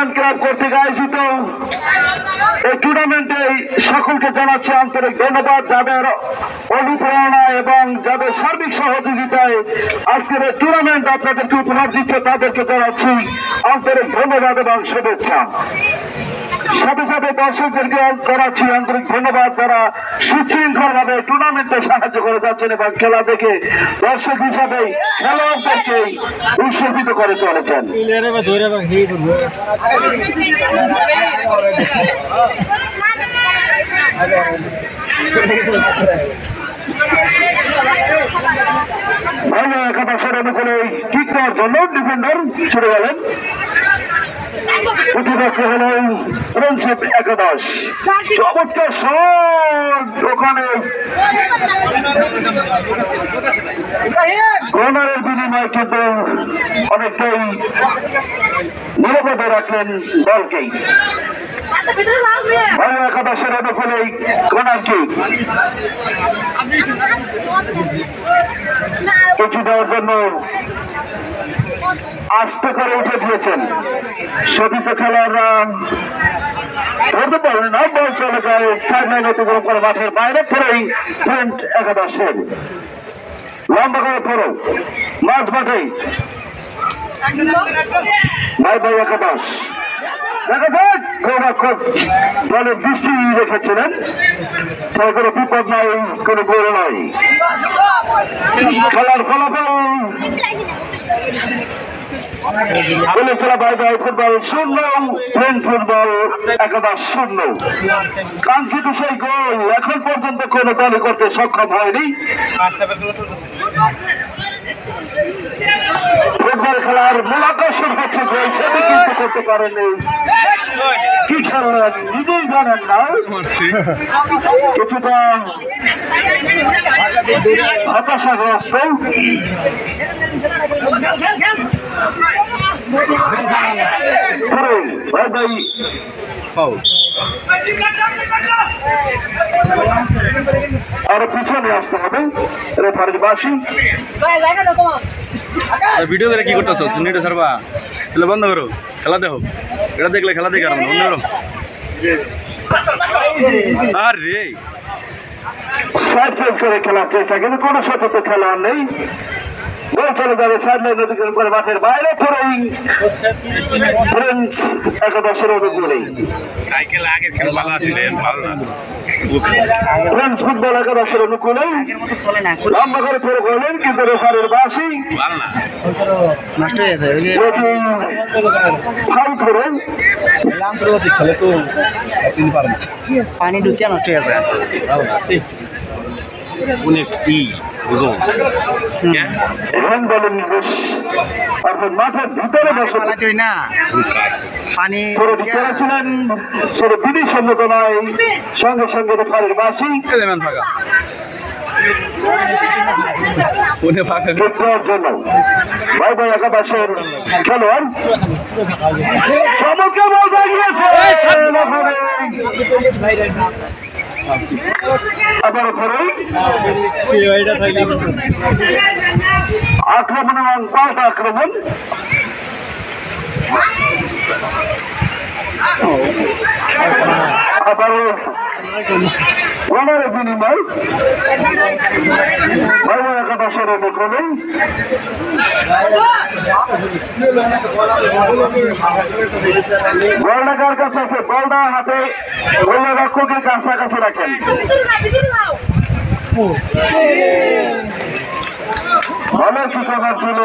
বিমান ক্লাব কর্তৃক আয়োজিত এই টুর্নামেন্টে সকলকে জানাচ্ছি আন্তরিক ধন্যবাদ, যাদের অনুপ্রেরণা এবং যাদের সার্বিক সহযোগিতায় আজকের এই টুর্নামেন্ট আপনাদেরকে উপহার দিচ্ছে তাদেরকে জানাচ্ছি আন্তরিক ধন্যবাদ এবং শুভেচ্ছা। সাথে সাথে দর্শকদেরকে জানাচ্ছি আন্তরিক ধন্যবাদ, যারা সুশৃঙ্খল ভাবে টুর্নামেন্টে সাহায্য করে যাচ্ছেন এবং খেলা দেখে দর্শক হিসাবে খেলোয়াড়দেরকে উৎসর্গিত করে চলেছেন। ভালো একাদশের অনুকূলে কিক দেওয়ার জন্য ডিফেন্ডার ছুটে গেলেন। প্রতিপক্ষ হল ফ্রেন্ডশিপ একাদশ। চমৎকার শট, ওখানে কর্নারের বিনিময়ে কিন্তু অনেকটাই নিরাপদে রাখলেন দলকেই। ভালো একাদশের অনুকূলে কর্নার কিক কিছু দেওয়ার জন্য আস্তে করে উঠে দিয়েছেন। শোভিত খেলোয়াড়রা ধরতে পারেন না, বল চলে যায় সাইড লাইন অতিক্রম করে মাঠের বাইরে পড়েই ফ্রেন্ড একাদশের লম্বা করে পড়ো মাঝ মাঠেই ভাই ভাই একাদশ। দেখা যাক গোরক্ষক দলের দৃষ্টি রেখেছিলেন, তাই কোনো বিপদ নাই, কোনো গোল নাই। খেলার ফলাফল বলেছিল ভাই ভাই ফুটবল 0, ফ্রেন্ড ফুটবল একাদশ 0। কাঙ্ক্ষিত সেই গোল এখন পর্যন্ত কোনো দলই করতে সক্ষম হয়নি। ফুটবল খেলার মূল আকর্ষণ হচ্ছে গোল, সেটি কিন্তু করতে পারেনি। কি খেললেন নিজেই জানেন না, কিছুটা হতাশাগ্রস্ত। আরো পিছনে আসতে হবে রেফারির বাসি। ভিডিও করে কি করতেছো? নেটে ছাড়বা, তাহলে বন্ধ করো, খেলা দেখো। এটা দেখলে খেলা দেখে আর বন্ধ করো। আরে সাইড চেঞ্জ করে খেলার চেষ্টা, কিন্তু কোনো সচেত খেলোয়াড় নেই। গোল চলে যাবে সাইড লাইন অতিক্রম করে মাঠের বাইরে পড়েই ফ্রেন্ড একাদশের অনুকূলেই ফ্রেন্ডস ফুটবল একাদশের অনুকূলে লম্বা করে পড়ে গেলেন, কিন্তু রেফারির বাসি নষ্ট হয়ে গেছে। ফাউল করেন, পানি ঢুকিয়ে নষ্ট হয়ে গেছে। হ্যান্ডবলের নির্দেশ, অর্থাৎ মাঠের ভিতরে বসে না পানি করেছিলেন, সেটা বিধিসম্মত নয়। সঙ্গে সঙ্গে রেফারির বাসি জন্য ভাই ভাই একাদশের খেলোয়াড় চমকে বল দাঁড়িয়েছে। আবারও পরেই আক্রমণ এবং পাল্টা আক্রমণ। আবারও কর্নারের বিনিময় ভাই একাদশের অনুকূলে। বলটা কার কাছে আছে? বলটা হাতে গোলরক্ষকের কাছাকাছি রাখেন। ভালো কিছু ছিল।